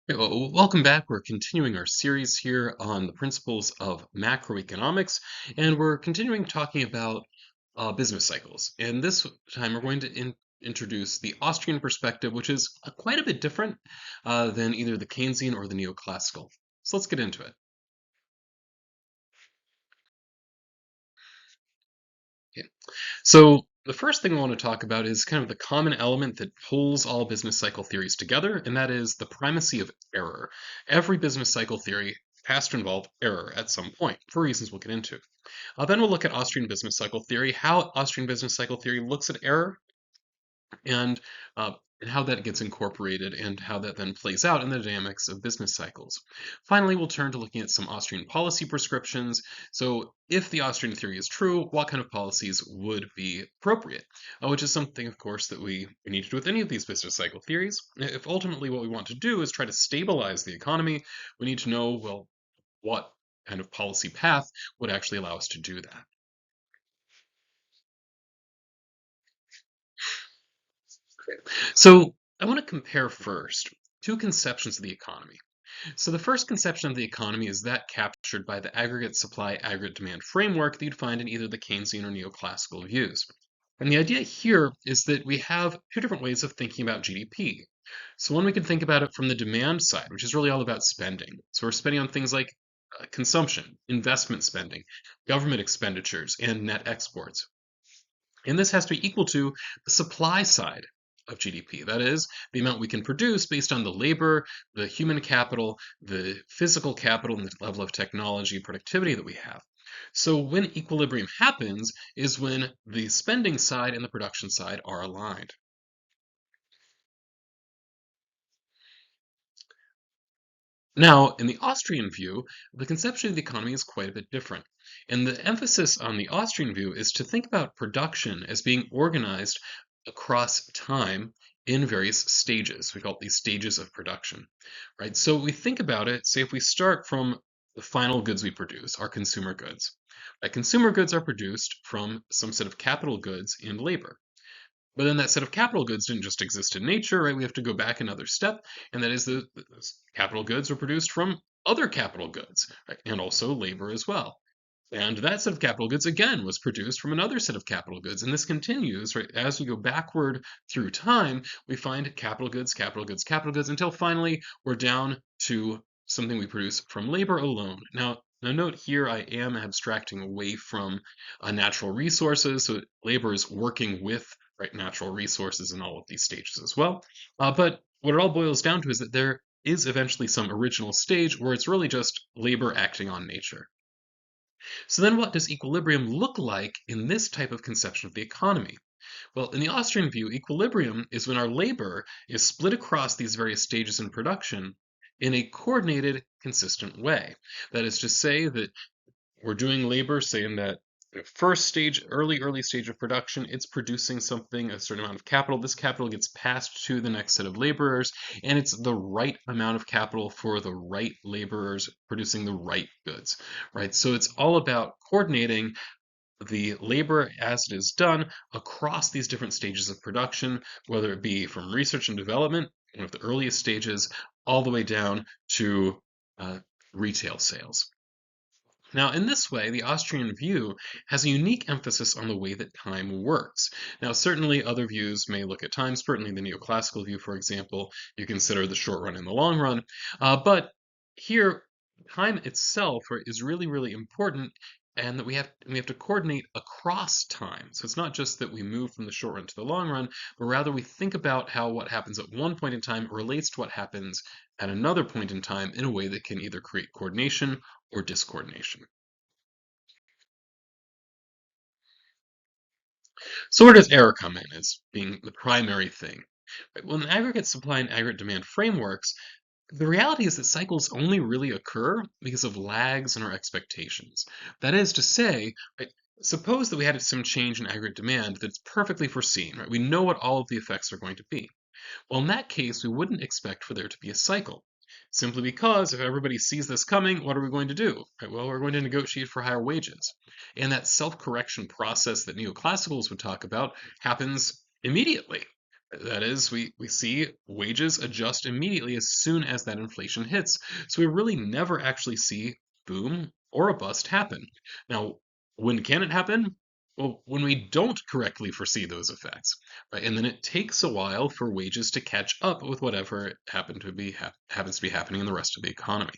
Hey, well, welcome back. We're continuing our series here on the principles of macroeconomics, and we're continuing talking about business cycles. And this time, we're going to introduce the Austrian perspective, which is quite a bit different than either the Keynesian or the neoclassical. So let's get into it. Okay. So the first thing I want to talk about is kind of the common element that pulls all business cycle theories together, and that is the primacy of error. Every business cycle theory has to involve error at some point, for reasons we'll get into. Then we'll look at Austrian business cycle theory, how Austrian business cycle theory looks at error, and uh, and how that gets incorporated and how that then plays out in the dynamics of business cycles. Finally, we'll turn to looking at some Austrian policy prescriptions. So, if the Austrian theory is true, what kind of policies would be appropriate? Which is something, of course, that we need to do with any of these business cycle theories. If ultimately what we want to do is try to stabilize the economy, we need to know, well, what kind of policy path would actually allow us to do that. So I want to compare first two conceptions of the economy. So the first conception of the economy is that captured by the aggregate supply, aggregate demand framework that you'd find in either the Keynesian or neoclassical views. And the idea here is that we have two different ways of thinking about GDP. So one, we can think about it from the demand side, which is really all about spending. So we're spending on things like consumption, investment spending, government expenditures, and net exports. And this has to be equal to the supply side of GDP. That is, the amount we can produce based on the labor, the human capital, the physical capital, and the level of technology productivity that we have. So when equilibrium happens is when the spending side and the production side are aligned. Now, in the Austrian view, the conception of the economy is quite a bit different. And the emphasis on the Austrian view is to think about production as being organized across time in various stages. We call it these stages of production, right? So we think about it, say if we start from the final goods we produce, our consumer goods. Right? Consumer goods are produced from some set of capital goods and labor. But then that set of capital goods didn't just exist in nature, right? We have to go back another step, and that is those capital goods are produced from other capital goods, right? And also labor as well. And that set of capital goods again was produced from another set of capital goods, and this continues, right? As we go backward through time, we find capital goods, capital goods, capital goods, until finally we're down to something we produce from labor alone. Now note here I am abstracting away from natural resources, so labor is working with right natural resources in all of these stages as well. But what it all boils down to is that there is eventually some original stage where it's really just labor acting on nature. So then what does equilibrium look like in this type of conception of the economy? Well, in the Austrian view, equilibrium is when our labor is split across these various stages in production in a coordinated, consistent way. That is to say that we're doing labor, say in that first stage, early stage of production, it's producing something, a certain amount of capital. This capital gets passed to the next set of laborers, and it's the right amount of capital for the right laborers producing the right goods, right? So it's all about coordinating the labor as it is done across these different stages of production, whether it be from research and development, one of the earliest stages, all the way down to uh, retail sales. Now, in this way, the Austrian view has a unique emphasis on the way that time works. Now, certainly other views may look at time, certainly the neoclassical view, for example, you consider the short run and the long run. But here, time itself is really, really important and that we have to coordinate across time. So it's not just that we move from the short run to the long run, but rather we think about how what happens at one point in time relates to what happens at another point in time in a way that can either create coordination or discoordination. So where does error come in as being the primary thing? Right, well, in aggregate supply and aggregate demand frameworks, the reality is that cycles only really occur because of lags in our expectations. That is to say, right, suppose that we had some change in aggregate demand that's perfectly foreseen, right? We know what all of the effects are going to be. Well, in that case, we wouldn't expect for there to be a cycle. Simply because if everybody sees this coming, what are we going to do? Right, well, we're going to negotiate for higher wages. And that self correction process that neoclassicals would talk about happens immediately. That is, we see wages adjust immediately as soon as that inflation hits. So we really never actually see boom or a bust happen. Now, when can it happen? Well, when we don't correctly foresee those effects, right? And then it takes a while for wages to catch up with whatever happens to be happening in the rest of the economy.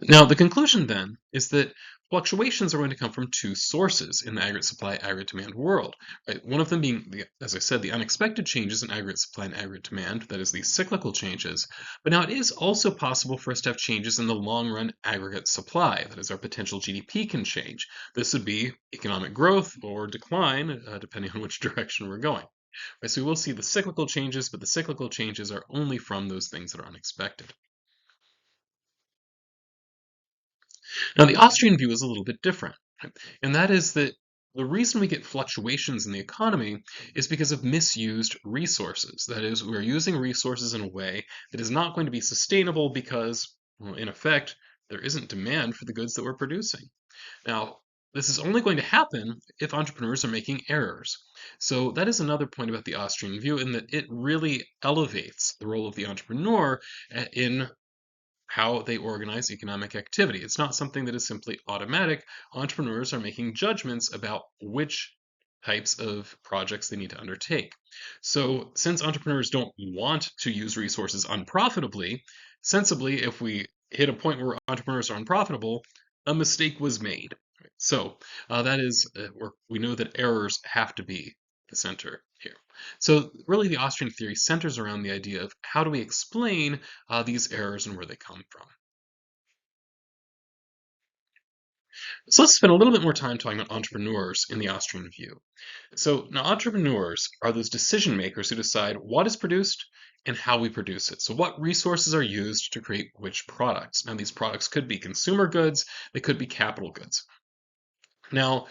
Now, the conclusion then is that fluctuations are going to come from two sources in the aggregate supply, aggregate demand world. Right? One of them being, as I said, the unexpected changes in aggregate supply and aggregate demand, that is, these cyclical changes. But now it is also possible for us to have changes in the long run aggregate supply, that is, our potential GDP can change. This would be economic growth or decline, depending on which direction we're going. Right? So we will see the cyclical changes, but the cyclical changes are only from those things that are unexpected. Now, the Austrian view is a little bit different, and that is that the reason we get fluctuations in the economy is because of misused resources. That is, we're using resources in a way that is not going to be sustainable because, well, in effect, there isn't demand for the goods that we're producing. Now, this is only going to happen if entrepreneurs are making errors. So, that is another point about the Austrian view, in that it really elevates the role of the entrepreneur in how they organize economic activity. It's not something that is simply automatic. Entrepreneurs are making judgments about which types of projects they need to undertake. So, since entrepreneurs don't want to use resources unprofitably, sensibly, if we hit a point where entrepreneurs are unprofitable, a mistake was made. So, that is where we know that errors have to be the center here. So, really, the Austrian theory centers around the idea of how do we explain these errors and where they come from. So, let's spend a little bit more time talking about entrepreneurs in the Austrian view. So, now entrepreneurs are those decision makers who decide what is produced and how we produce it. So, what resources are used to create which products? Now, these products could be consumer goods, they could be capital goods. Now,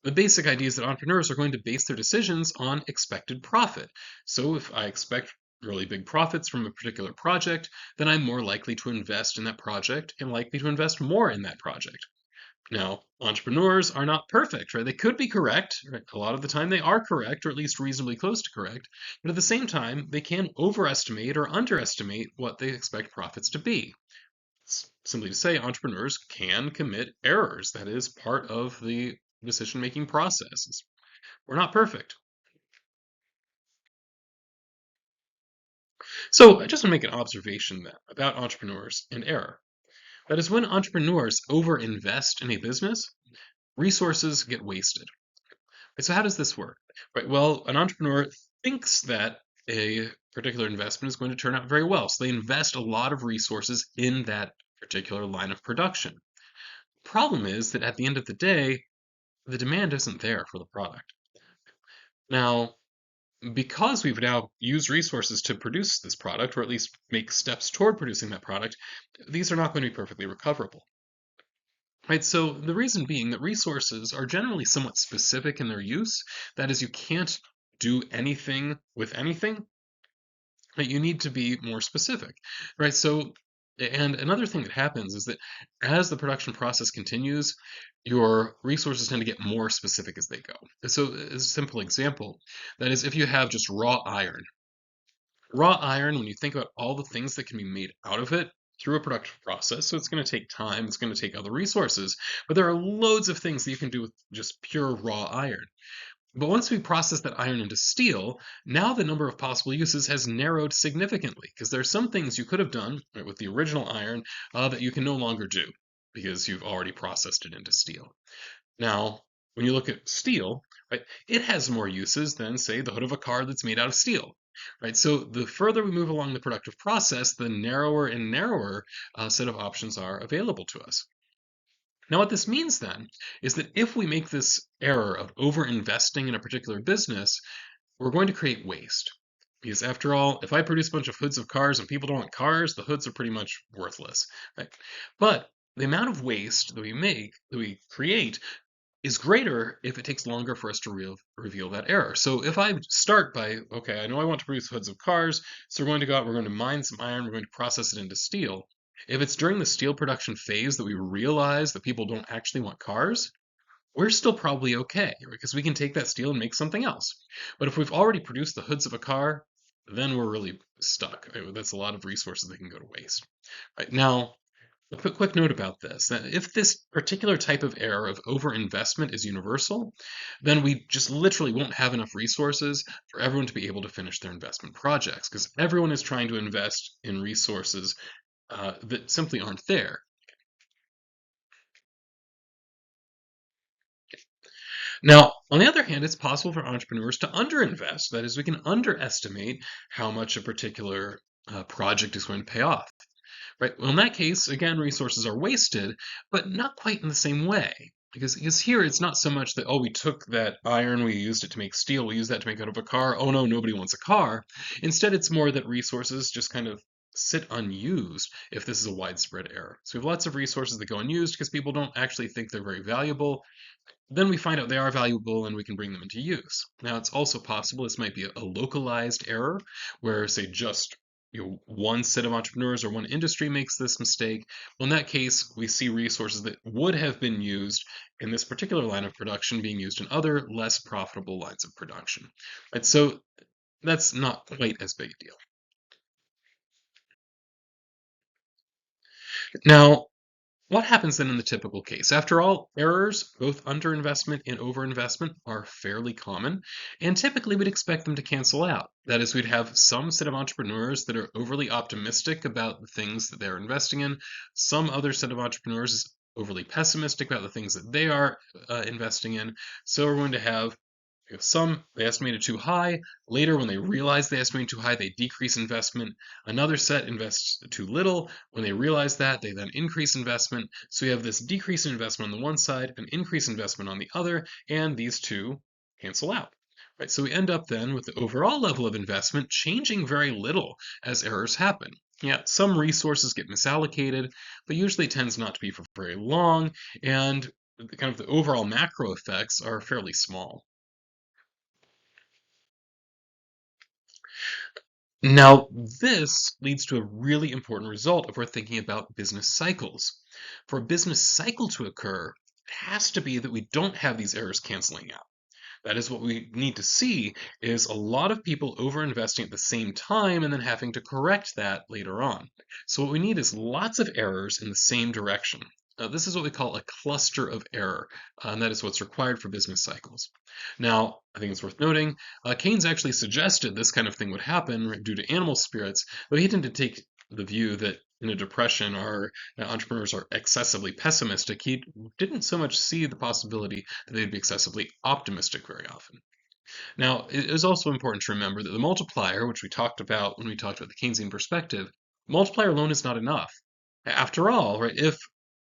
the basic idea is that entrepreneurs are going to base their decisions on expected profit. So if I expect really big profits from a particular project, then I'm more likely to invest in that project and likely to invest more in that project. Now, entrepreneurs are not perfect, right? They could be correct, right? A lot of the time they are correct, or at least reasonably close to correct. But at the same time, they can overestimate or underestimate what they expect profits to be. Simply to say, entrepreneurs can commit errors. That is part of the decision-making process. We're not perfect. So I just want to make an observation then about entrepreneurs and error. That is, when entrepreneurs overinvest in a business, resources get wasted. Right, so how does this work? Right, well, an entrepreneur thinks that a particular investment is going to turn out very well. So they invest a lot of resources in that particular line of production. Problem is that at the end of the day, the demand isn't there for the product. Now, because we've now used resources to produce this product, or at least make steps toward producing that product, these are not going to be perfectly recoverable. Right, so the reason being that resources are generally somewhat specific in their use. That is, you can't do anything with anything. Right, you need to be more specific. Right, so and another thing that happens is that as the production process continues, your resources tend to get more specific as they go. So, as a simple example, that is, if you have just raw iron, when you think about all the things that can be made out of it through a production process, so it's going to take time, it's going to take other resources, but there are loads of things that you can do with just pure raw iron. But once we process that iron into steel, now the number of possible uses has narrowed significantly because there are some things you could have done, right, with the original iron that you can no longer do because you've already processed it into steel. Now, when you look at steel, right, it has more uses than, say, the hood of a car that's made out of steel. Right, so the further we move along the productive process, the narrower and narrower set of options are available to us. Now, what this means then is that if we make this error of over investing in a particular business, we're going to create waste. Because after all, if I produce a bunch of hoods of cars and people don't want cars, the hoods are pretty much worthless. Right? But the amount of waste that we create, is greater if it takes longer for us to reveal that error. So if I start by, okay, I know I want to produce hoods of cars, so we're going to go out, we're going to mine some iron, we're going to process it into steel. If it's during the steel production phase that we realize that people don't actually want cars, we're still probably okay, right? Because we can take that steel and make something else. But if we've already produced the hoods of a car, then we're really stuck. Right? That's a lot of resources that can go to waste. Right now, a quick note about this, that if this particular type of error of overinvestment is universal, then we just literally won't have enough resources for everyone to be able to finish their investment projects because everyone is trying to invest in resources that simply aren't there. Now, on the other hand, it's possible for entrepreneurs to underinvest. That is, we can underestimate how much a particular project is going to pay off. Right. Well, in that case, again, resources are wasted, but not quite in the same way. Because here it's not so much that, oh, we took that iron, we used it to make steel, we used that to make out of a car. Oh no, nobody wants a car. Instead, it's more that resources just kind of sit unused if this is a widespread error. So we have lots of resources that go unused because people don't actually think they're very valuable. Then we find out they are valuable and we can bring them into use. Now, it's also possible this might be a localized error where, say, just one set of entrepreneurs or one industry makes this mistake. Well, in that case, we see resources that would have been used in this particular line of production being used in other less profitable lines of production. Right? So that's not quite as big a deal. Now, what happens then in the typical case? After all, errors, both underinvestment and overinvestment, are fairly common, and typically we'd expect them to cancel out. That is, we'd have some set of entrepreneurs that are overly optimistic about the things that they're investing in, some other set of entrepreneurs is overly pessimistic about the things that they are investing in. So we're going to have some they estimated too high. Later, when they realize they estimated too high, they decrease investment. Another set invests too little. When they realize that, they then increase investment. So you have this decrease in investment on the one side, an increase in investment on the other, and these two cancel out. Right, so we end up then with the overall level of investment changing very little as errors happen. Yeah, some resources get misallocated, but usually tends not to be for very long, and kind of the overall macro effects are fairly small. Now, this leads to a really important result if we're thinking about business cycles. For a business cycle to occur, it has to be that we don't have these errors canceling out. That is what we need to see is a lot of people over-investing at the same time and then having to correct that later on. So what we need is lots of errors in the same direction. This is what we call a cluster of error, and that is what's required for business cycles. Now, I think it's worth noting, Keynes actually suggested this kind of thing would happen due to animal spirits, but he tended to take the view that in a depression our entrepreneurs are excessively pessimistic. He didn't so much see the possibility that they'd be excessively optimistic very often. Now, it is also important to remember that the multiplier, which we talked about when we talked about the Keynesian perspective, multiplier alone is not enough. After all, right, if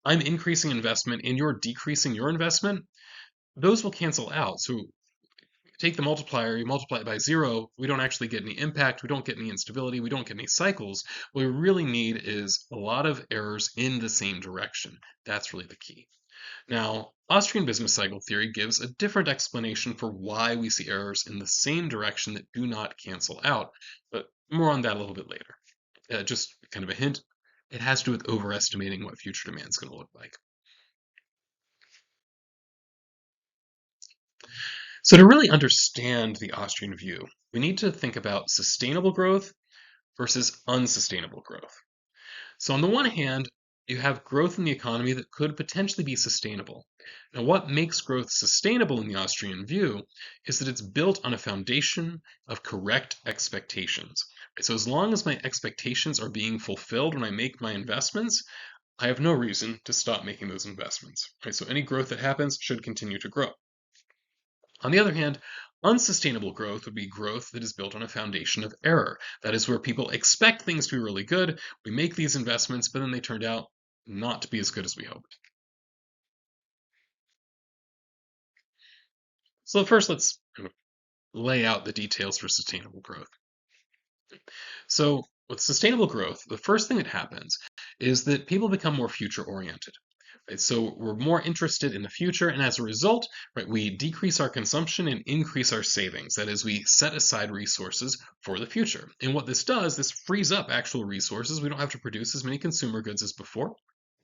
I'm increasing investment and you're decreasing your investment, those will cancel out. So take the multiplier, you multiply it by zero, we don't actually get any impact, we don't get any instability, we don't get any cycles. What we really need is a lot of errors in the same direction. That's really the key. Now, Austrian business cycle theory gives a different explanation for why we see errors in the same direction that do not cancel out, but more on that a little bit later. Just kind of a hint, it has to do with overestimating what future demand is going to look like. So to really understand the Austrian view, we need to think about sustainable growth versus unsustainable growth. So on the one hand, you have growth in the economy that could potentially be sustainable. Now, what makes growth sustainable in the Austrian view is that it's built on a foundation of correct expectations. Right? So as long as my expectations are being fulfilled when I make my investments, I have no reason to stop making those investments. Right? So any growth that happens should continue to grow. On the other hand, unsustainable growth would be growth that is built on a foundation of error. That is where people expect things to be really good. We make these investments, but then they turned out not to be as good as we hoped. So first, let's kind of lay out the details for sustainable growth. So with sustainable growth, the first thing that happens is that people become more future oriented. Right? So we're more interested in the future, and as a result, right, we decrease our consumption and increase our savings. That is, we set aside resources for the future. And what this does, this frees up actual resources. We don't have to produce as many consumer goods as before.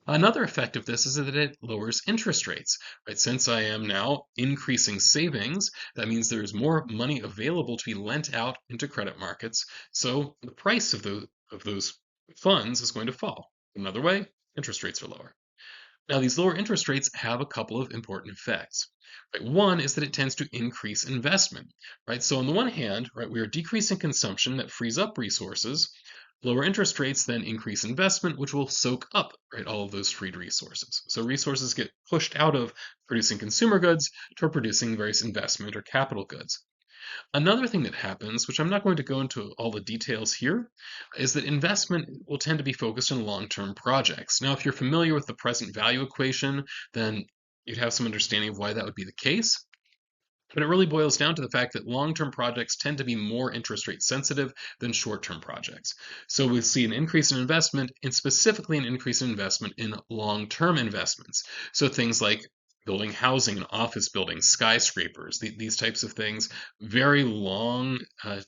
Another effect of this is that it lowers interest rates, right? Since I am now increasing savings, that means there's more money available to be lent out into credit markets. So the price of those funds is going to fall. Another way, interest rates are lower. Now, these lower interest rates have a couple of important effects. Right? One is that it tends to increase investment. Right? So on the one hand, right, we are decreasing consumption that frees up resources. Lower interest rates then increase investment, which will soak up right, all of those freed resources. So resources get pushed out of producing consumer goods toward producing various investment or capital goods. Another thing that happens, which I'm not going to go into all the details here, is that investment will tend to be focused on long-term projects. Now, if you're familiar with the present value equation, then you'd have some understanding of why that would be the case. But it really boils down to the fact that long-term projects tend to be more interest rate sensitive than short-term projects. So we see an increase in investment, and specifically an increase in investment in long-term investments. So things like building housing and office buildings, skyscrapers, these types of things, very long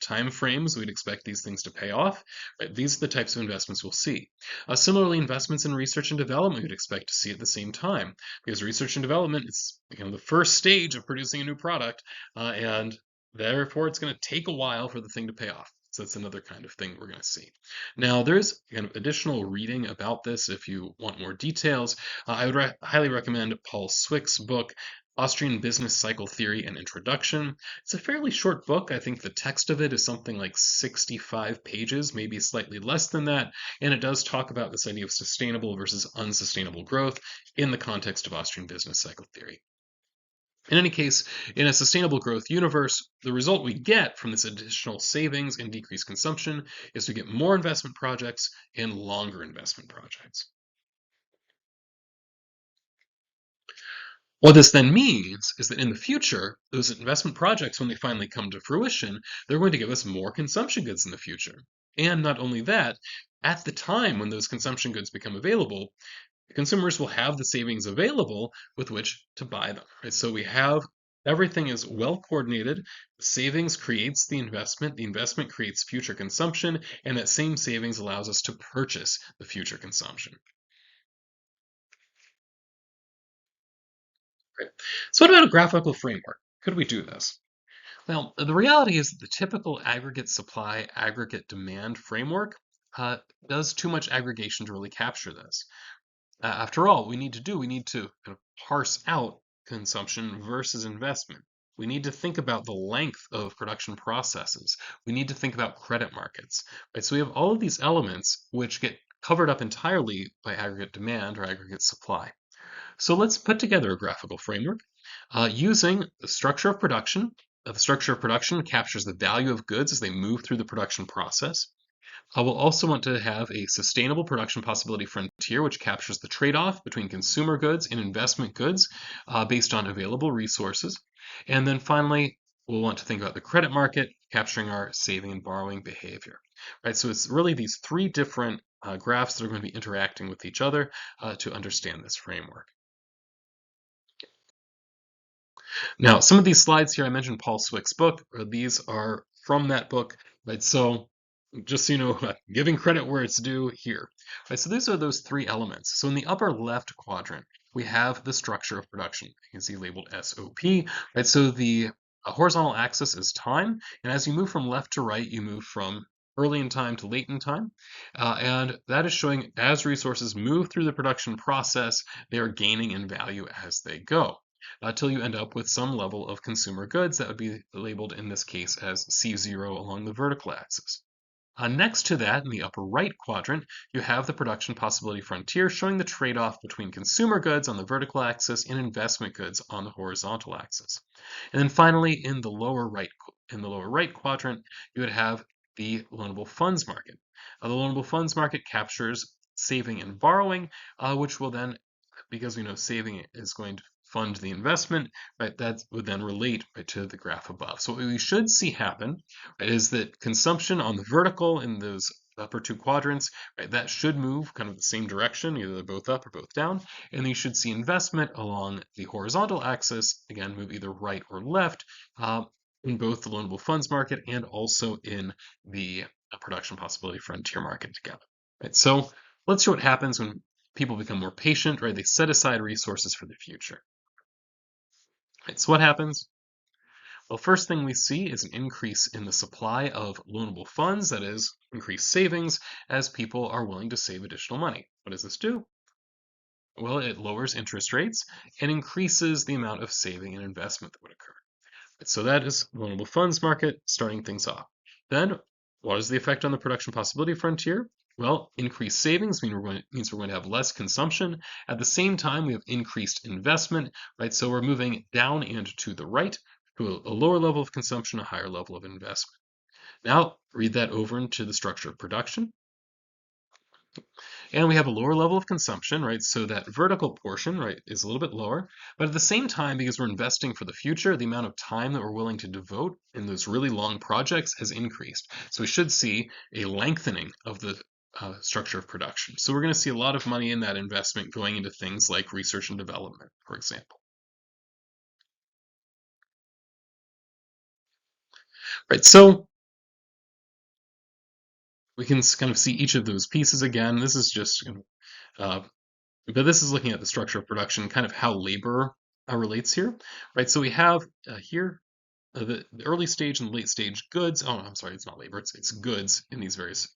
time frames. We'd expect these things to pay off. Right? These are the types of investments we'll see. Similarly, investments in research and development we'd expect to see at the same time, because research and development is the first stage of producing a new product, and therefore it's going to take a while for the thing to pay off. So that's another kind of thing we're going to see. Now, there's additional reading about this if you want more details. I would highly recommend Paul Swick's book, Austrian Business Cycle Theory and Introduction. It's a fairly short book. I think the text of it is something like 65 pages, maybe slightly less than that. And it does talk about this idea of sustainable versus unsustainable growth in the context of Austrian business cycle theory. In any case, in a sustainable growth universe, the result we get from this additional savings and decreased consumption is to get more investment projects and longer investment projects. What this then means is that in the future, those investment projects, when they finally come to fruition, they're going to give us more consumption goods in the future. And not only that, at the time when those consumption goods become available, consumers will have the savings available with which to buy them. Right? So we have everything is well coordinated. Savings creates the investment creates future consumption, and that same savings allows us to purchase the future consumption. Right? So, what about a graphical framework? Could we do this? Well, the reality is that the typical aggregate supply, aggregate demand framework uh, does too much aggregation to really capture this. After all, we need to kind of parse out consumption versus investment. We need to think about the length of production processes. We need to think about credit markets, right? So we have all of these elements which get covered up entirely by aggregate demand or aggregate supply. So let's put together a graphical framework using the structure of production. The structure of production captures the value of goods as they move through the production process. We'll also want to have a sustainable production possibility frontier, which captures the trade-off between consumer goods and investment goods based on available resources. And then finally, we'll want to think about the credit market, capturing our saving and borrowing behavior. Right, so it's really these three different graphs that are going to be interacting with each other to understand this framework. Now, some of these slides here, I mentioned Paul Swick's book. These are from that book, right? So just so you know, giving credit where it's due here. Right, so these are those three elements. So in the upper left quadrant, we have the structure of production. You can see labeled SOP. Right, so the horizontal axis is time, and as you move from left to right, you move from early in time to late in time, and that is showing as resources move through the production process, they are gaining in value as they go. Until you end up with some level of consumer goods that would be labeled in this case as C0 along the vertical axis. Next to that, in the upper right quadrant, you have the production possibility frontier showing the trade-off between consumer goods on the vertical axis and investment goods on the horizontal axis. And then finally, in the lower right quadrant, you would have the loanable funds market. The loanable funds market captures saving and borrowing, which will then, because we know saving is going to fund the investment, right, that would then relate right to the graph above. So what we should see happen, right, is that consumption on the vertical in those upper two quadrants, right, that should move kind of the same direction, either they're both up or both down, and you should see investment along the horizontal axis, again, move either right or left, in both the loanable funds market and also in the production possibility frontier market together. Right? So let's see what happens when people become more patient, right? They set aside resources for the future. Right, so what happens? Well, first thing we see is an increase in the supply of loanable funds, that is, increased savings, as people are willing to save additional money. What does this do? Well, it lowers interest rates and increases the amount of saving and investment that would occur. So that is loanable funds market starting things off. Then, what is the effect on the production possibility frontier? Well, increased savings means we're going to have less consumption. At the same time, we have increased investment, right? So we're moving down and to the right to a lower level of consumption, a higher level of investment. Now, read that over into the structure of production. And we have a lower level of consumption, right? So that vertical portion, right, is a little bit lower. But at the same time, because we're investing for the future, the amount of time that we're willing to devote in those really long projects has increased. So we should see a lengthening of the structure of production. So we're going to see a lot of money in that investment going into things like research and development, for example. Right. So we can kind of see each of those pieces again. This is just, uh, but this is looking at the structure of production, kind of how labor relates here, right? So we have here the early stage and late stage goods. Oh, I'm sorry, it's not labor, it's goods in these various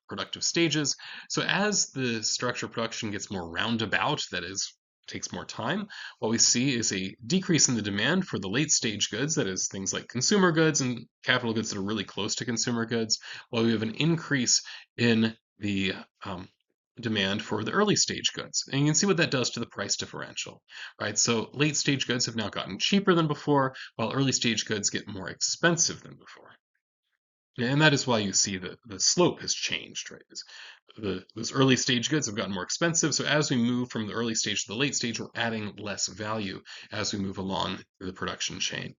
productive stages. So as the structure of production gets more roundabout, that is, takes more time, what we see is a decrease in the demand for the late stage goods, that is, things like consumer goods and capital goods that are really close to consumer goods, while we have an increase in the demand for the early stage goods. And you can see what that does to the price differential, right? So late stage goods have now gotten cheaper than before, while early stage goods get more expensive than before. And that is why you see the slope has changed, right? Those early stage goods have gotten more expensive. So as we move from the early stage to the late stage, we're adding less value as we move along the production chain.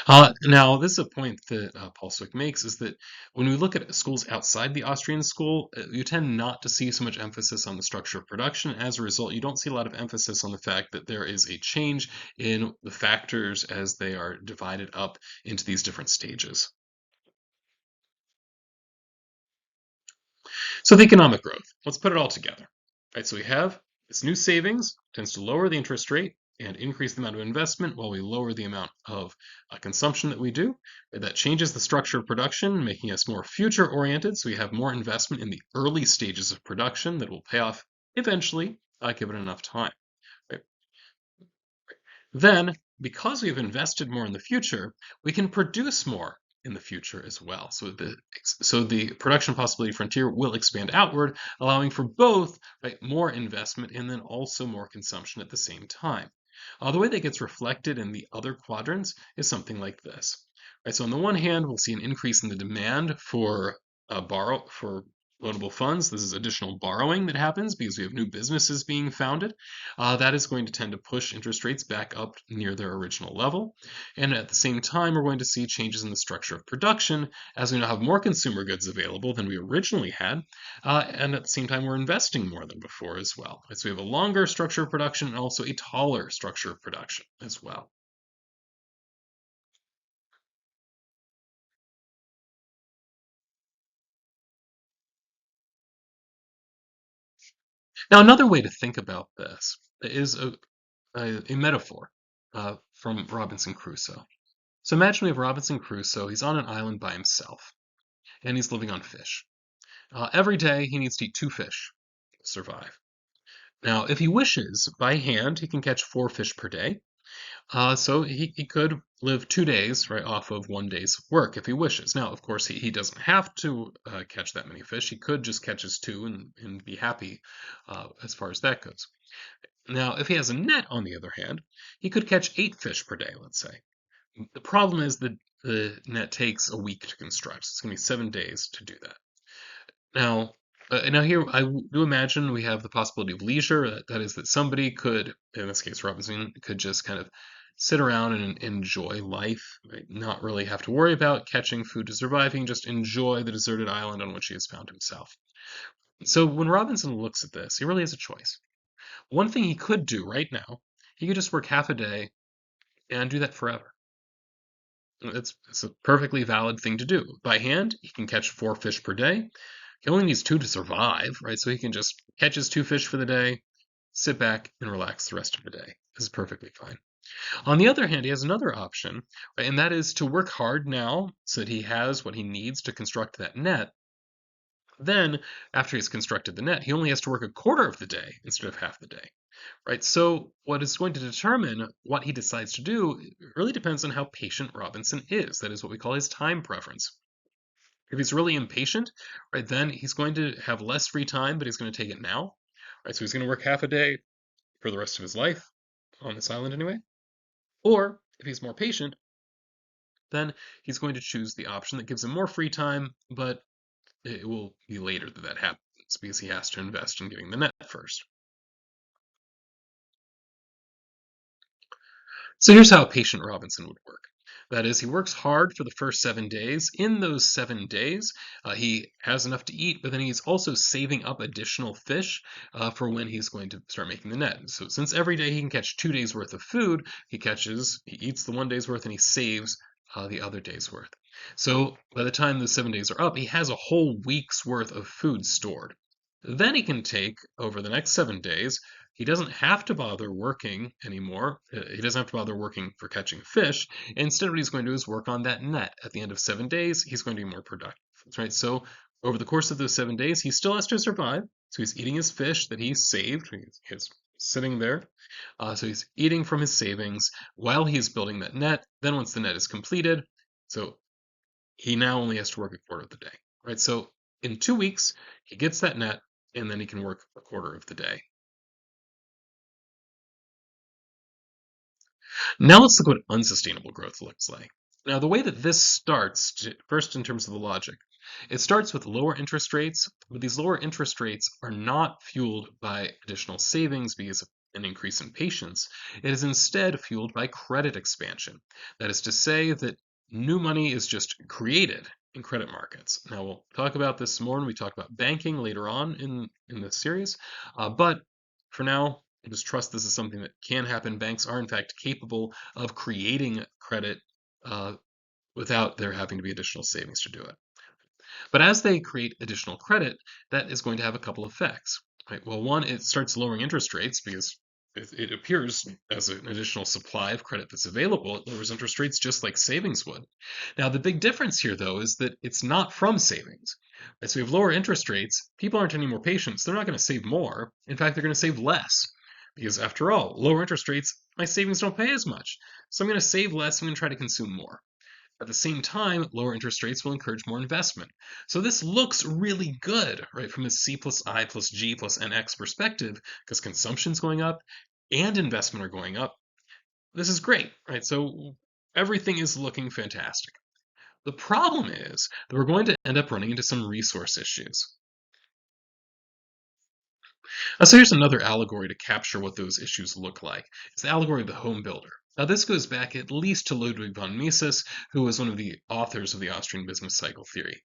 Now, this is a point that Paul Swick makes, is that when we look at schools outside the Austrian school, you tend not to see so much emphasis on the structure of production. As a result, you don't see a lot of emphasis on the fact that there is a change in the factors as they are divided up into these different stages. So the economic growth, let's put it all together. Right, so we have this new savings tends to lower the interest rate and increase the amount of investment while we lower the amount of consumption that we do. That changes the structure of production, making us more future oriented. So we have more investment in the early stages of production that will pay off eventually, given enough time. Right? Then, because we've invested more in the future, we can produce more in the future as well. So the production possibility frontier will expand outward, allowing for both, right, more investment and then also more consumption at the same time. The way that gets reflected in the other quadrants is something like this. Right, so on the one hand, we'll see an increase in the demand for loanable funds. This is additional borrowing that happens because we have new businesses being founded. That is going to tend to push interest rates back up near their original level. And at the same time, we're going to see changes in the structure of production as we now have more consumer goods available than we originally had. And at the same time, we're investing more than before as well. So we have a longer structure of production and also a taller structure of production as well. Now, another way to think about this is a metaphor from Robinson Crusoe. So imagine we have Robinson Crusoe. He's on an island by himself, and he's living on fish. Every day, he needs to eat two fish to survive. Now, if he wishes, by hand, he can catch four fish per day. So he could live 2 days right off of one day's work if he wishes. Now, of course, he doesn't have to catch that many fish. He could just catch his two and be happy as far as that goes. Now, if he has a net, on the other hand, he could catch 8 fish per day, let's say. The problem is that the net takes a week to construct. So it's going to be 7 days to do that. Now here do imagine we have the possibility of leisure. That is that somebody could, in this case Robinson, could just kind of sit around and enjoy life, right? Not really have to worry about catching food to surviving, just enjoy the deserted island on which he has found himself. So when Robinson looks at this, he really has a choice. One thing he could do right now, he could just work half a day and do that forever. It's a perfectly valid thing to do. By hand, he can catch 4 fish per day. He only needs two to survive, right? So he can just catch his 2 fish for the day, sit back and relax the rest of the day. This is perfectly fine. On the other hand, he has another option, right, and that is to work hard now so that he has what he needs to construct that net. Then, after he's constructed the net, he only has to work a quarter of the day instead of half the day, right? So, what is going to determine what he decides to do really depends on how patient Robinson is. That is what we call his time preference. If he's really impatient, right, then he's going to have less free time, but he's going to take it now, right? So he's going to work half a day for the rest of his life on this island anyway. Or if he's more patient, then he's going to choose the option that gives him more free time, but it will be later that that happens because he has to invest in getting the net first. So here's how a patient Robinson would work. That is, he works hard for the first 7 days. In those 7 days, he has enough to eat, but then he's also saving up additional fish for when he's going to start making the net. So since every day he can catch 2 days worth of food, he eats the one day's worth and he saves the other day's worth. So by the time the 7 days are up, he has a whole week's worth of food stored. Then he can take over the next 7 days. He doesn't have to bother working anymore. He doesn't have to bother working for catching fish. Instead, what he's going to do is work on that net. At the end of 7 days, he's going to be more productive. Right. So over the course of those 7 days, he still has to survive. So he's eating his fish that he's saved. He's sitting there. So he's eating from his savings while he's building that net. Then once the net is completed, so he now only has to work a quarter of the day. Right. So in 2 weeks, he gets that net, and then he can work a quarter of the day. Now let's look what unsustainable growth looks like. Now, the way that this starts, first in terms of the logic, it starts with lower interest rates, but these lower interest rates are not fueled by additional savings because of an increase in patience. It is instead fueled by credit expansion. That is to say that new money is just created in credit markets. Now, we'll talk about this more when we talk about banking later on in this series, but for now, just trust this is something that can happen. Banks are, in fact, capable of creating credit uh, without there having to be additional savings to do it. But as they create additional credit, that is going to have a couple of effects. Right? Well, one, it starts lowering interest rates because it appears as an additional supply of credit that's available, it lowers interest rates just like savings would. Now, the big difference here, though, is that it's not from savings. Right? So we have lower interest rates. People aren't any more patient, so they're not going to save more. In fact, they're going to save less. Because after all, lower interest rates, my savings don't pay as much. So I'm going to save less, I'm going to try to consume more. At the same time, lower interest rates will encourage more investment. So this looks really good, right, from a C plus I plus G plus NX perspective, because consumption's going up and investment are going up. This is great, right? So everything is looking fantastic. The problem is that we're going to end up running into some resource issues. So here's another allegory to capture what those issues look like. It's the allegory of the home builder. Now this goes back at least to Ludwig von Mises, who was one of the authors of the Austrian business cycle theory.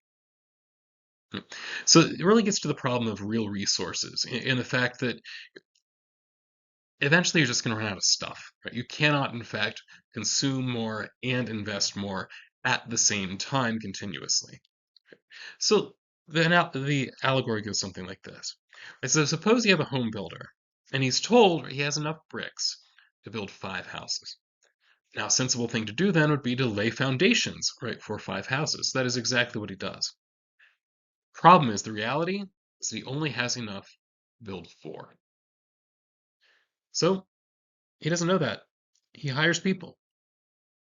So it really gets to the problem of real resources and the fact that eventually you're just going to run out of stuff. Right? You cannot, in fact, consume more and invest more at the same time continuously. So the allegory goes something like this. Right, so suppose you have a home builder, and he's told he has enough bricks to build 5 houses. Now, a sensible thing to do then would be to lay foundations, right, for 5 houses. That is exactly what he does. Problem is, the reality is that he only has enough to build 4. So he doesn't know that. He hires people.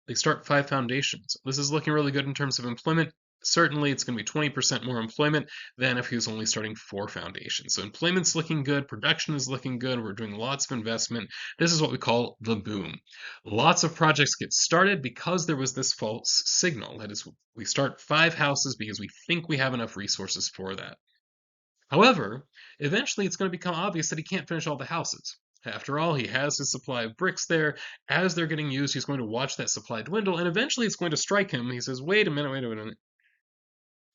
They start 5 foundations. This is looking really good in terms of employment. Certainly, it's going to be 20% more employment than if he was only starting 4 foundations. So employment's looking good, production is looking good, we're doing lots of investment. This is what we call the boom. Lots of projects get started because there was this false signal. That is, we start 5 houses because we think we have enough resources for that. However, eventually it's going to become obvious that he can't finish all the houses. After all, he has his supply of bricks there. As they're getting used, he's going to watch that supply dwindle, and eventually it's going to strike him. He says, wait a minute, wait a minute.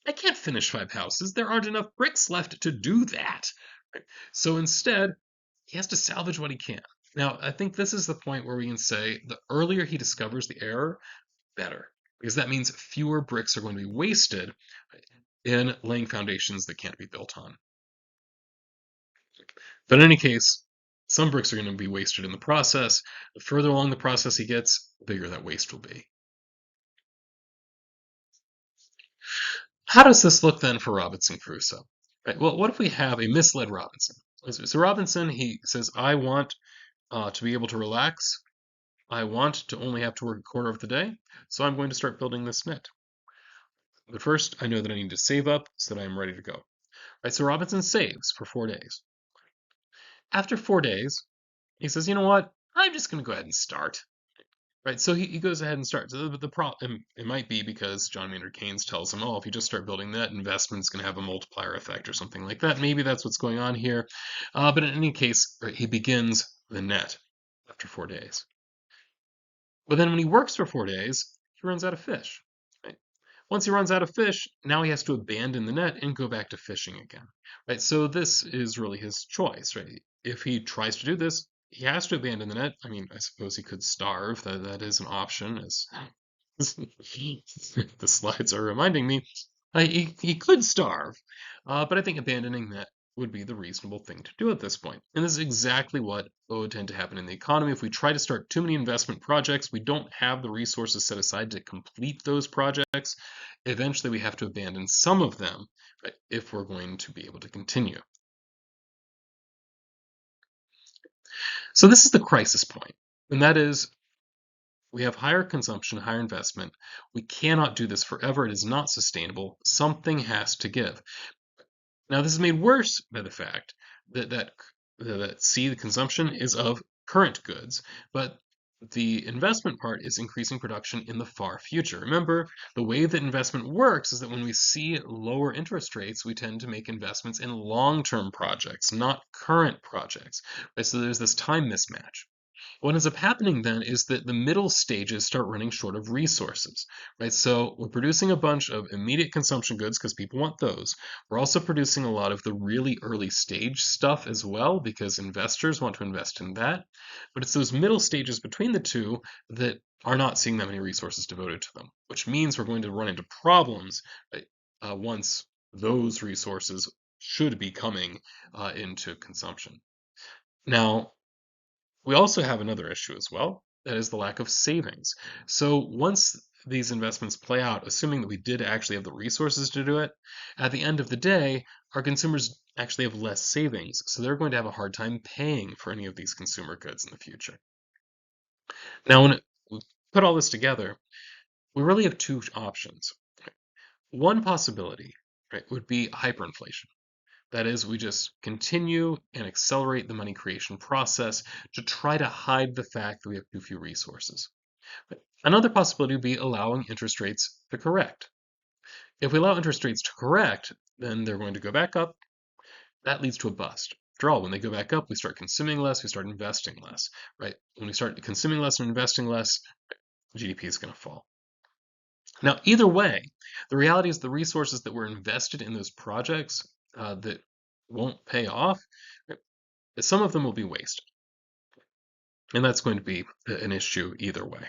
I can't finish 5 houses. There aren't enough bricks left to do that. So instead, he has to salvage what he can. Now, I think this is the point where we can say the earlier he discovers the error, better. because that means fewer bricks are going to be wasted in laying foundations that can't be built on. But in any case, some bricks are going to be wasted in the process. The further along the process he gets, the bigger that waste will be. How does this look then for Robinson Crusoe? Right. Well, what if we have a misled Robinson? So Robinson, he says, I want to be able to relax. I want to only have to work a quarter of the day, so I'm going to start building this net. But first, I know that I need to save up so that I'm ready to go. Right, so Robinson saves for 4 days. After 4 days, he says, you know what? I'm just going to go ahead and start. Right, so he goes ahead and starts. The problem, it might be because John Maynard Keynes tells him, oh, if you just start building that, investment's going to have a multiplier effect or something like that. Maybe that's what's going on here. But in any case, right, he begins the net after 4 days. But then when he works for 4 days, he runs out of fish. Right? Once he runs out of fish, now he has to abandon the net and go back to fishing again. Right? So this is really his choice, right? If he tries to do this, he has to abandon the net. I mean, I suppose he could starve. That is an option, as the slides are reminding me. He could starve, but I think abandoning that would be the reasonable thing to do at this point. And this is exactly what would tend to happen in the economy. If we try to start too many investment projects, we don't have the resources set aside to complete those projects. Eventually, we have to abandon some of them, right, if we're going to be able to continue. So this is the crisis point, and that is we have higher consumption, higher investment. We cannot do this forever. It is not sustainable. Something has to give. Now, this is made worse by the fact that C, the consumption is of current goods, but the investment part is increasing production in the far future. Remember, the way that investment works is that when we see lower interest rates, we tend to make investments in long-term projects, not current projects. Right? So there's this time mismatch. What ends up happening then is that the middle stages start running short of resources, right? So we're producing a bunch of immediate consumption goods because people want those. We're also producing a lot of the really early stage stuff as well because investors want to invest in that. But it's those middle stages between the two that are not seeing that many resources devoted to them, which means we're going to run into problems, right, once those resources should be coming into consumption. Now, we also have another issue as well, that is the lack of savings. So once these investments play out, assuming that we did actually have the resources to do it, at the end of the day, our consumers actually have less savings. So they're going to have a hard time paying for any of these consumer goods in the future. Now, when we put all this together, we really have two options. One possibility, right, would be hyperinflation. That is, we just continue and accelerate the money creation process to try to hide the fact that we have too few resources. But another possibility would be allowing interest rates to correct. If we allow interest rates to correct, then they're going to go back up. That leads to a bust. After all, when they go back up, we start consuming less, we start investing less, right? When we start consuming less and investing less, GDP is going to fall. Now, either way, the reality is the resources that were invested in those projects that won't pay off, some of them will be wasted. And that's going to be an issue either way.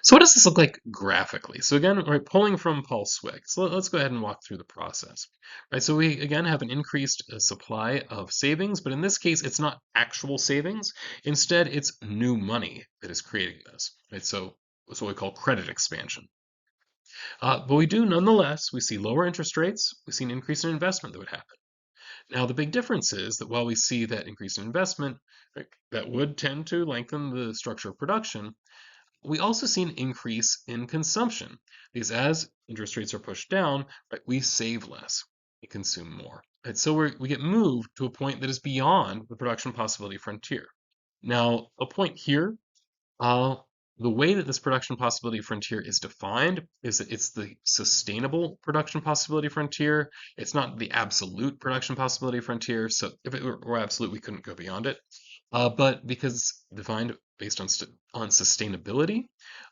So what does this look like graphically? So again, right, pulling from Paul Swig. So let's go ahead and walk through the process. Right, so we again have an increased supply of savings, but in this case, it's not actual savings. Instead, it's new money that is creating this. Right, so it's what we call credit expansion. But we do nonetheless, we see lower interest rates, we see an increase in investment that would happen. Now, the big difference is that while we see that increase in investment, right, that would tend to lengthen the structure of production, we also see an increase in consumption because as interest rates are pushed down, right, we save less, we consume more. And so we get moved to a point that is beyond the production possibility frontier. Now, a point here, uh, the way that this production possibility frontier is defined is that it's the sustainable production possibility frontier. It's not the absolute production possibility frontier. So if it were absolute, we couldn't go beyond it. But because it's defined based on sustainability,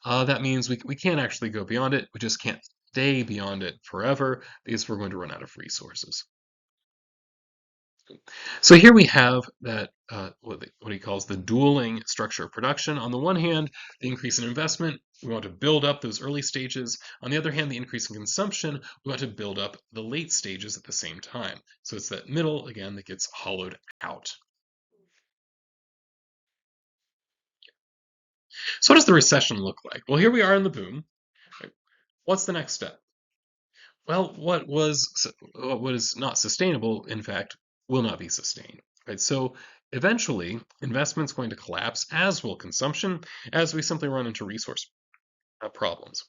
that means we can't actually go beyond it. We just can't stay beyond it forever because we're going to run out of resources. So here we have that what he calls the dueling structure of production. On the one hand, the increase in investment, we want to build up those early stages. On the other hand, the increase in consumption, we want to build up the late stages at the same time. So it's that middle, again, that gets hollowed out. So what does the recession look like? Well, here we are in the boom. Right? What's the next step? Well, what was not sustainable, in fact, will not be sustained. Right? So eventually, investment's going to collapse, as will consumption, as we simply run into resource problems.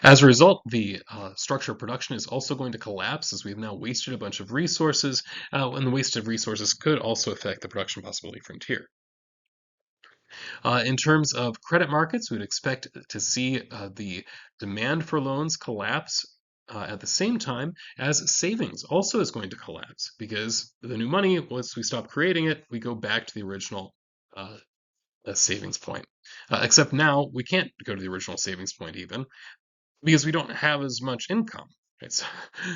As a result, the structure of production is also going to collapse as we've now wasted a bunch of resources, and the wasted resources could also affect the production possibility frontier. In terms of credit markets, we'd expect to see the demand for loans collapse at the same time as savings also is going to collapse because the new money, once we stop creating it, we go back to the original uh, savings point. Except now we can't go to the original savings point even because we don't have as much income. Right?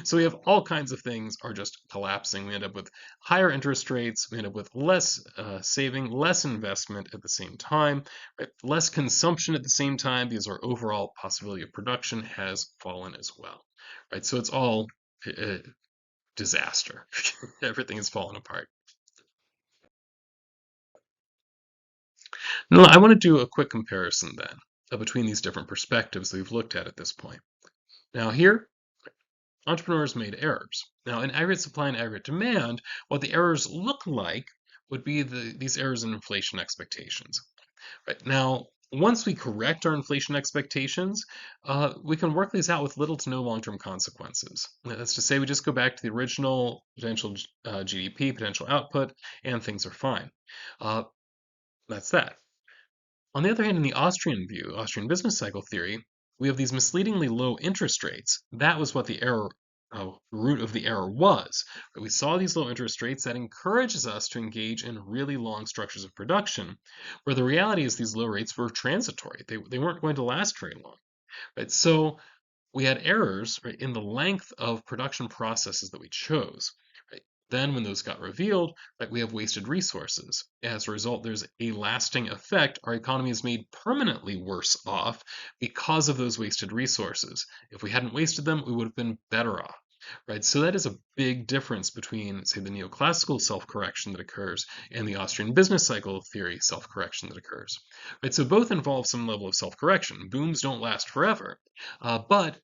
So we have all kinds of things are just collapsing. We end up with higher interest rates. We end up with less saving, less investment at the same time, right? Less consumption at the same time because our overall possibility of production has fallen as well. Right? So it's all disaster. Everything is falling apart. No, I want to do a quick comparison then between these different perspectives that we've looked at this point. Now here entrepreneurs made errors. Now, in aggregate supply and aggregate demand, what the errors look like would be these errors in inflation expectations. Right now, once we correct our inflation expectations, we can work these out with little to no long-term consequences. That's to say, we just go back to the original potential GDP, potential output, and things are fine. Uh, that's that. On the other hand, in the Austrian view, Austrian business cycle theory, we have these misleadingly low interest rates. That was what the error root of the error was. But we saw these low interest rates that encourages us to engage in really long structures of production, where the reality is these low rates were transitory. They weren't going to last very long. Right? So we had errors, right, in the length of production processes that we chose. Right? Then, when those got revealed, right, we have wasted resources. As a result, there's a lasting effect. Our economy is made permanently worse off because of those wasted resources. If we hadn't wasted them, we would have been better off. Right, so that is a big difference between, say, the neoclassical self-correction that occurs and the Austrian business cycle theory self-correction that occurs. Right, so both involve some level of self-correction. Booms don't last forever, but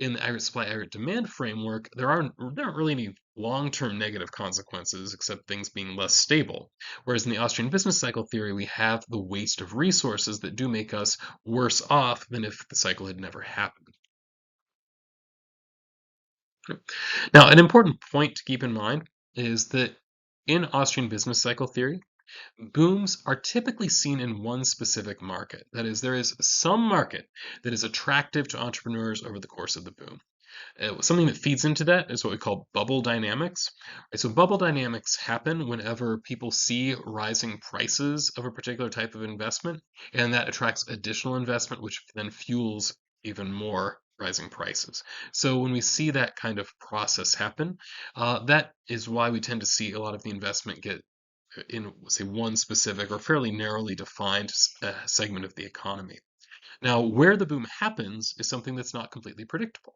in the aggregate supply, aggregate demand framework, there aren't really any long-term negative consequences except things being less stable. Whereas in the Austrian business cycle theory, we have the waste of resources that do make us worse off than if the cycle had never happened. Now, an important point to keep in mind is that in Austrian business cycle theory, booms are typically seen in one specific market. That is, there is some market that is attractive to entrepreneurs over the course of the boom. Something that feeds into that is what we call bubble dynamics. Right, so bubble dynamics happen whenever people see rising prices of a particular type of investment, and that attracts additional investment, which then fuels even more rising prices. So when we see that kind of process happen, that is why we tend to see a lot of the investment get in, say, one specific or fairly narrowly defined segment of the economy. Now, where the boom happens is something that's not completely predictable.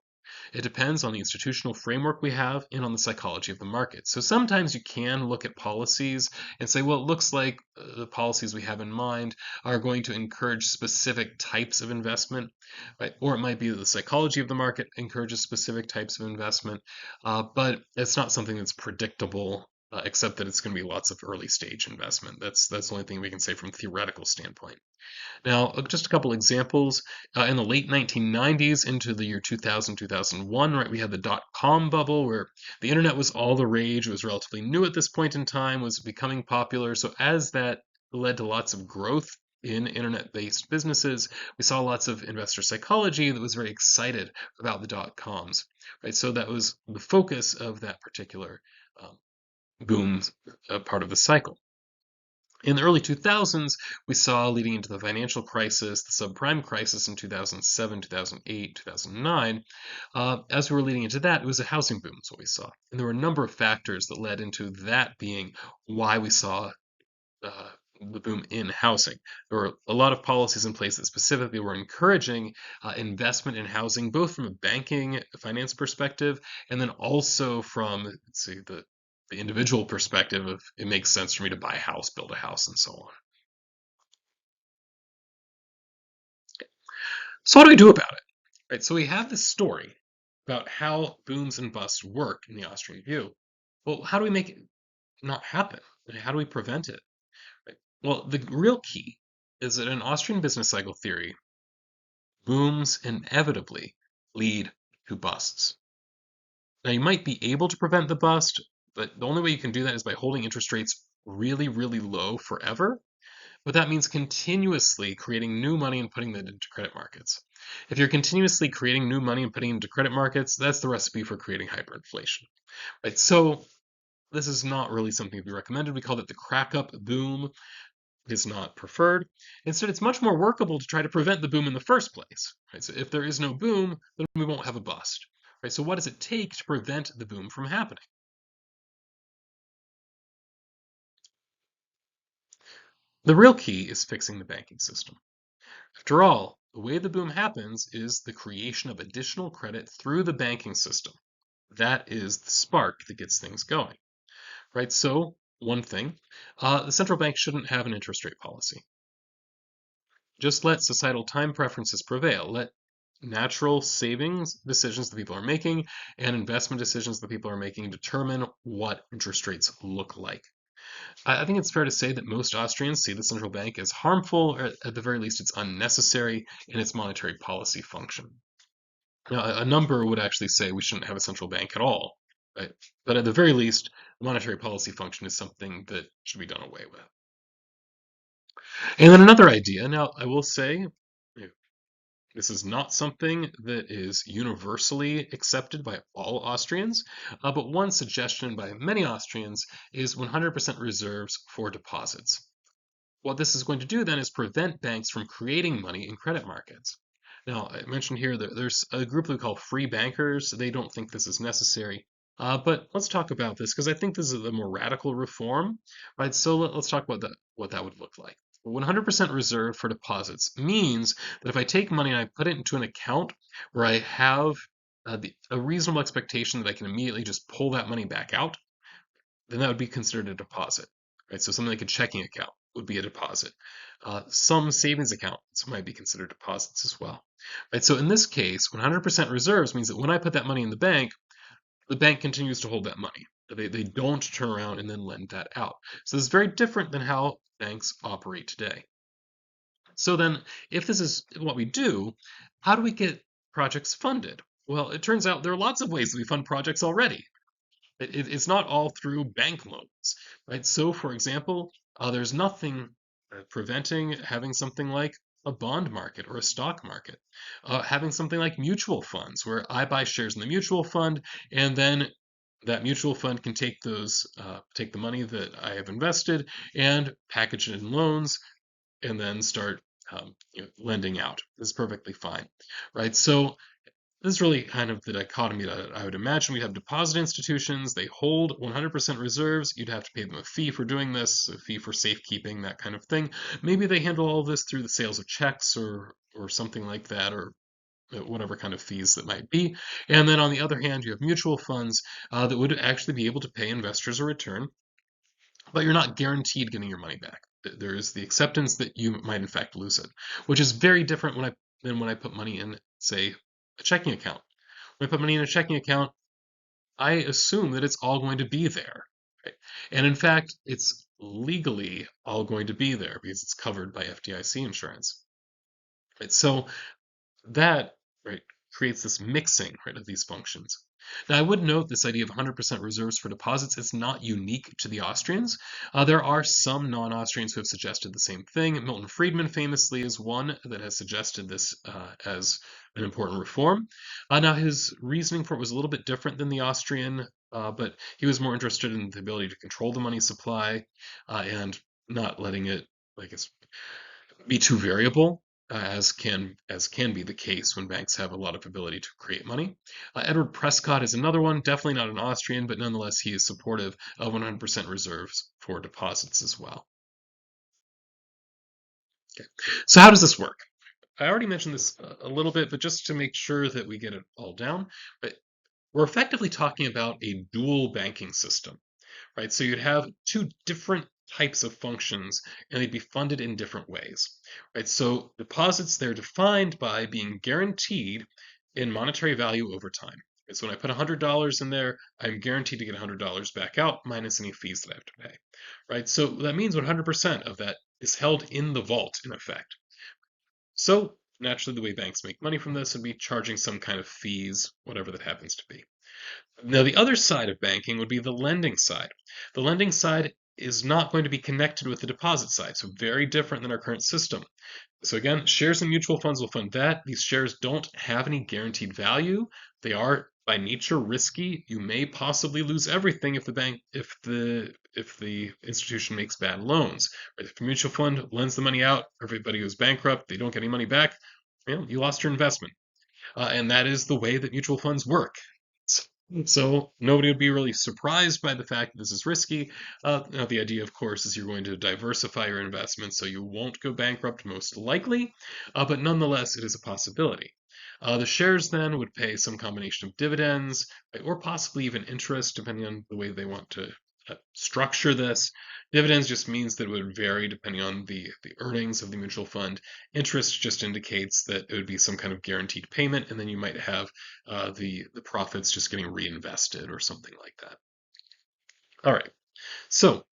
It depends on the institutional framework we have and on the psychology of the market. So sometimes you can look at policies and say, well, it looks like the policies we have in mind are going to encourage specific types of investment, right? Or it might be that the psychology of the market encourages specific types of investment, but it's not something that's predictable. Except that it's going to be lots of early stage investment. That's the only thing we can say from a theoretical standpoint. Now, just a couple examples. In the late 1990s into the year 2000, 2001, right, we had the dot-com bubble where the internet was all the rage. It was relatively new at this point in time, was becoming popular. So as that led to lots of growth in internet-based businesses, we saw lots of investor psychology that was very excited about the dot-coms, right? So that was the focus of that particular um, boom part of the cycle. In the early 2000s, we saw leading into the financial crisis, the subprime crisis in 2007, 2008, 2009. As we were leading into that, it was a housing boom, is what we saw. And there were a number of factors that led into that being why we saw uh, the boom in housing. There were a lot of policies in place that specifically were encouraging investment in housing, both from a banking finance perspective and then also from, let's see, the individual perspective of it makes sense for me to buy a house, build a house, and so on. So what do we do about it? Right. So we have this story about how booms and busts work in the Austrian view. Well, how do we make it not happen? How do we prevent it? Right. Well, the real key is that in Austrian business cycle theory, booms inevitably lead to busts. Now, you might be able to prevent the bust, but the only way you can do that is by holding interest rates really, really low forever. But that means continuously creating new money and putting that into credit markets. If you're continuously creating new money and putting it into credit markets, that's the recipe for creating hyperinflation, right? So this is not really something to be recommended. We call it the crack up boom. Is not preferred. Instead, it's much more workable to try to prevent the boom in the first place. Right? So if there is no boom, then we won't have a bust. Right? So what does it take to prevent the boom from happening? The real key is fixing the banking system. After all, the way the boom happens is the creation of additional credit through the banking system. That is the spark that gets things going. Right? So one thing, the central bank shouldn't have an interest rate policy. Just let societal time preferences prevail. Let natural savings decisions that people are making and investment decisions that people are making determine what interest rates look like. I think it's fair to say that most Austrians see the central bank as harmful, or at the very least, it's unnecessary in its monetary policy function. Now, a number would actually say we shouldn't have a central bank at all, right? But at the very least, monetary policy function is something that should be done away with. And then another idea. Now, I will say, this is not something that is universally accepted by all Austrians, but one suggestion by many Austrians is 100% reserves for deposits. What this is going to do then is prevent banks from creating money in credit markets. Now, I mentioned here that there's a group we call free bankers. They don't think this is necessary. But let's talk about this because I think this is a more radical reform, right? So let's talk about what that would look like. 100% reserve for deposits means that if I take money and I put it into an account where I have a reasonable expectation that I can immediately just pull that money back out, then that would be considered a deposit, right? So something like a checking account would be a deposit. Some savings accounts might be considered deposits as well, right? So in this case, 100% reserves means that when I put that money in the bank continues to hold that money. They don't turn around and then lend that out. So this is very different than how banks operate today. So then, if this is what we do, how do we get projects funded? Well, it turns out there are lots of ways that we fund projects already. It's not all through bank loans, right? So, for example, there's nothing preventing having something like a bond market or a stock market, having something like mutual funds, where I buy shares in the mutual fund, and then that mutual fund can take the money that I have invested and package it in loans, and then start lending out. This is perfectly fine, right? So this is really kind of the dichotomy that I would imagine. We'd have deposit institutions, they hold 100% reserves. You'd have to pay them a fee for doing this, a fee for safekeeping, that kind of thing. Maybe they handle all of this through the sales of checks or something like that, or whatever kind of fees that might be. And then on the other hand, you have mutual funds that would actually be able to pay investors a return, but you're not guaranteed getting your money back. There is the acceptance that you might in fact lose it, which is very different than when I put money in, say, a checking account. When I put money in a checking account, I assume that it's all going to be there. Right? And in fact, it's legally all going to be there because it's covered by FDIC insurance. Right? So that, right, creates this mixing, right, of these functions. Now, I would note this idea of 100% reserves for deposits is not unique to the Austrians. There are some non-Austrians who have suggested the same thing. Milton Friedman famously is one that has suggested this as an important reform. Now, his reasoning for it was a little bit different than the Austrian, but he was more interested in the ability to control the money supply and not letting it like it's be too variable, as can be the case when banks have a lot of ability to create money. Edward Prescott is another one, definitely not an Austrian, but nonetheless he is supportive of 100% reserves for deposits as well. Okay. So how does this work? I already mentioned this a little bit, but just to make sure that we get it all down, but we're effectively talking about a dual banking system, right? So you'd have two different types of functions and they'd be funded in different ways, right? So deposits, they're defined by being guaranteed in monetary value over time. Right? So when I put $100 in there, I'm guaranteed to get $100 back out minus any fees that I have to pay, right? So that means 100% of that is held in the vault in effect. So naturally, the way banks make money from this would be charging some kind of fees, whatever that happens to be. Now, the other side of banking would be the lending side. The lending side is not going to be connected with the deposit side, so very different than our current system. So again, shares and mutual funds will fund that. These shares don't have any guaranteed value. They are by nature risky. You may possibly lose everything if the bank if the institution makes bad loans. Right? If the mutual fund lends the money out, everybody goes bankrupt, they don't get any money back, you lost your investment. And that is the way that mutual funds work. So nobody would be really surprised by the fact that this is risky. Now the idea, of course, is you're going to diversify your investments so you won't go bankrupt most likely, but nonetheless, it is a possibility. The shares then would pay some combination of dividends, right, or possibly even interest, depending on the way they want to structure this. Dividends just means that it would vary depending on the earnings of the mutual fund. Interest just indicates that it would be some kind of guaranteed payment, and then you might have the profits just getting reinvested or something like that. All right, so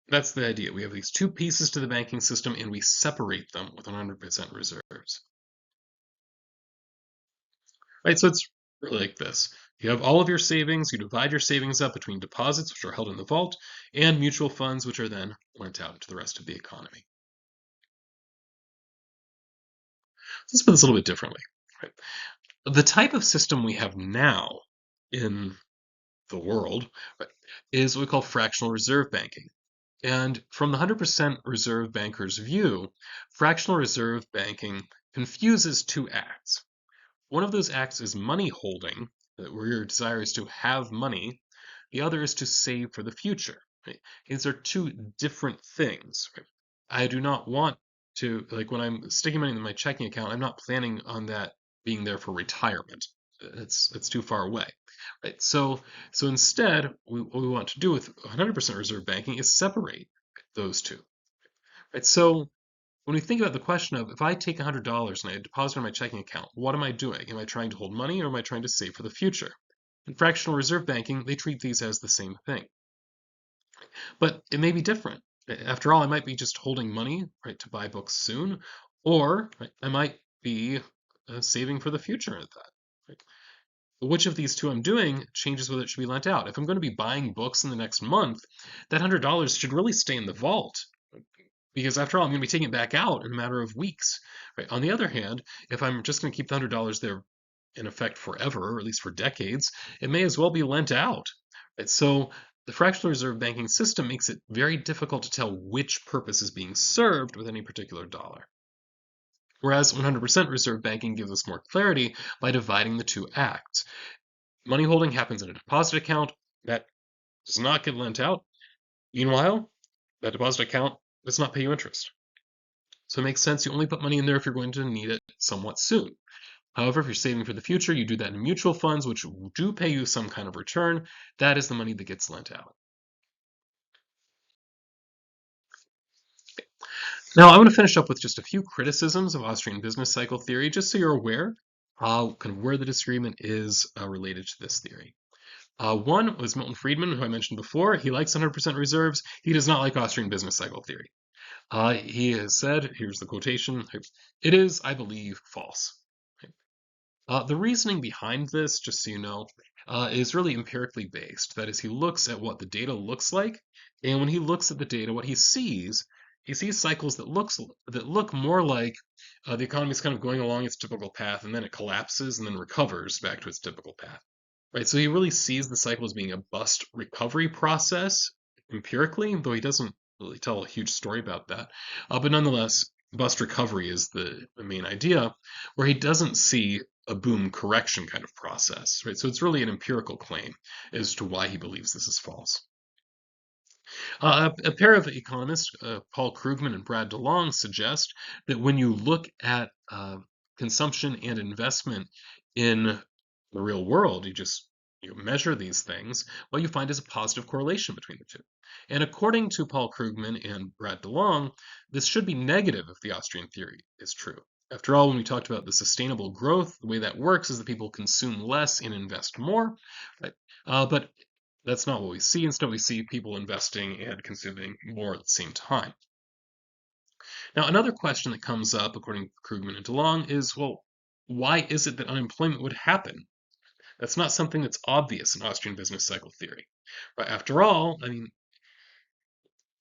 that's the idea. We have these two pieces to the banking system, and we separate them with 100% reserves. Right, so it's really like this. You have all of your savings, you divide your savings up between deposits, which are held in the vault, and mutual funds, which are then lent out to the rest of the economy. Let's put this a little bit differently. Right? The type of system we have now in the world, right, is what we call fractional reserve banking. And from the 100% reserve banker's view, fractional reserve banking confuses two acts. One of those acts is money holding, where your desire is to have money. The other is to save for the future. Right? These are two different things. Right? I do not want to, like when I'm sticking money in my checking account, I'm not planning on that being there for retirement. It's too far away. Right? So instead, what we want to do with 100% reserve banking is separate those two. Right? So when we think about the question of if I take $100 and I deposit it in my checking account, what am I doing? Am I trying to hold money or am I trying to save for the future? In fractional reserve banking, they treat these as the same thing. But it may be different. After all, I might be just holding money, right, to buy books soon, or right, I might be saving for the future at that. Right? Which of these two I'm doing changes whether it should be lent out. If I'm going to be buying books in the next month, that $100 should really stay in the vault because after all, I'm going to be taking it back out in a matter of weeks. Right? On the other hand, if I'm just going to keep the $100 there in effect forever, or at least for decades, it may as well be lent out. Right? So the fractional reserve banking system makes it very difficult to tell which purpose is being served with any particular dollar. Whereas 100% reserve banking gives us more clarity by dividing the two acts. Money holding happens in a deposit account that does not get lent out. Meanwhile, that deposit account does not pay you interest. So it makes sense you only put money in there if you're going to need it somewhat soon. However, if you're saving for the future, you do that in mutual funds, which do pay you some kind of return. That is the money that gets lent out. Now, I want to finish up with just a few criticisms of Austrian business cycle theory, just so you're aware kind of where the disagreement is related to this theory. One was Milton Friedman, who I mentioned before. He likes 100% reserves. He does not like Austrian business cycle theory. He has said, here's the quotation, it is, I believe, false. The reasoning behind this, just so you know, is really empirically based. That is, he looks at what the data looks like, and when he looks at the data, what he sees cycles that look more like the economy is kind of going along its typical path, and then it collapses and then recovers back to its typical path. Right, so he really sees the cycle as being a bust recovery process empirically, though he doesn't really tell a huge story about that. But nonetheless, bust recovery is the main idea, where he doesn't see a boom correction kind of process, right? So it's really an empirical claim as to why he believes this is false. A pair of economists, Paul Krugman and Brad DeLong, suggest that when you look at consumption and investment in the real world, you measure these things, what you find is a positive correlation between the two. And according to Paul Krugman and Brad DeLong, this should be negative if the Austrian theory is true. After all, when we talked about the sustainable growth, the way that works is that people consume less and invest more, right? But that's not what we see. Instead, we see people investing and consuming more at the same time. Now, another question that comes up, according to Krugman and DeLong, is well, why is it that unemployment would happen? That's not something that's obvious in Austrian business cycle theory. But after all, I mean,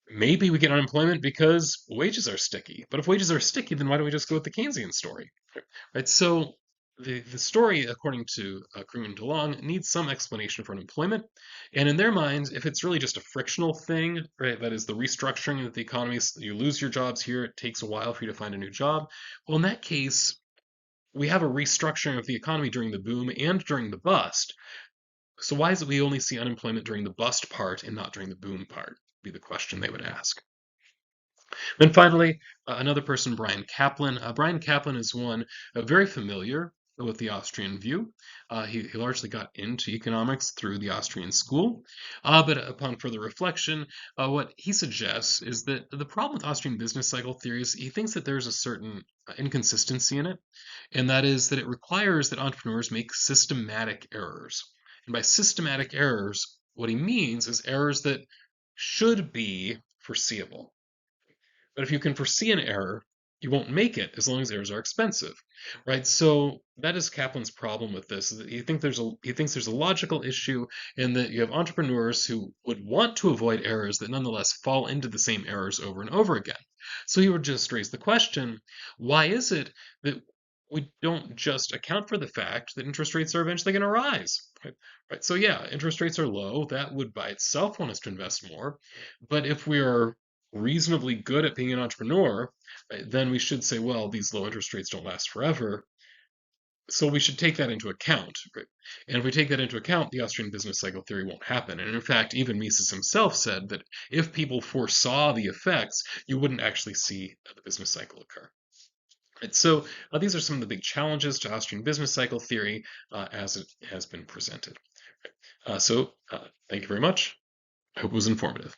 maybe we get unemployment because wages are sticky. But if wages are sticky, then why don't we just go with the Keynesian story? Right? So the story, according to Krugman and DeLong, needs some explanation for unemployment. And in their minds, if it's really just a frictional thing, right, that is the restructuring of the economy, so you lose your jobs here, it takes a while for you to find a new job. Well, in that case, we have a restructuring of the economy during the boom and during the bust. So why is it we only see unemployment during the bust part and not during the boom part? Would be the question they would ask. Then finally, another person, Brian Kaplan. Brian Kaplan is one very familiar with the Austrian view. He largely got into economics through the Austrian school, but upon further reflection, what he suggests is that the problem with Austrian business cycle theories, he thinks that there's a certain inconsistency in it, and that is that it requires that entrepreneurs make systematic errors. And by systematic errors, what he means is errors that should be foreseeable. But if you can foresee an error, you won't make it as long as errors are expensive, right? So that is Kaplan's problem with this. Is that he thinks there's a logical issue in that you have entrepreneurs who would want to avoid errors that nonetheless fall into the same errors over and over again. So he would just raise the question, why is it that we don't just account for the fact that interest rates are eventually going to rise? Right? So yeah, interest rates are low. That would by itself want us to invest more. But if we are reasonably good at being an entrepreneur, right, then we should say, well, these low interest rates don't last forever. So we should take that into account. Right? And if we take that into account, the Austrian business cycle theory won't happen. And in fact, even Mises himself said that if people foresaw the effects, you wouldn't actually see the business cycle occur. Right? So these are some of the big challenges to Austrian business cycle theory as it has been presented. So thank you very much. I hope it was informative.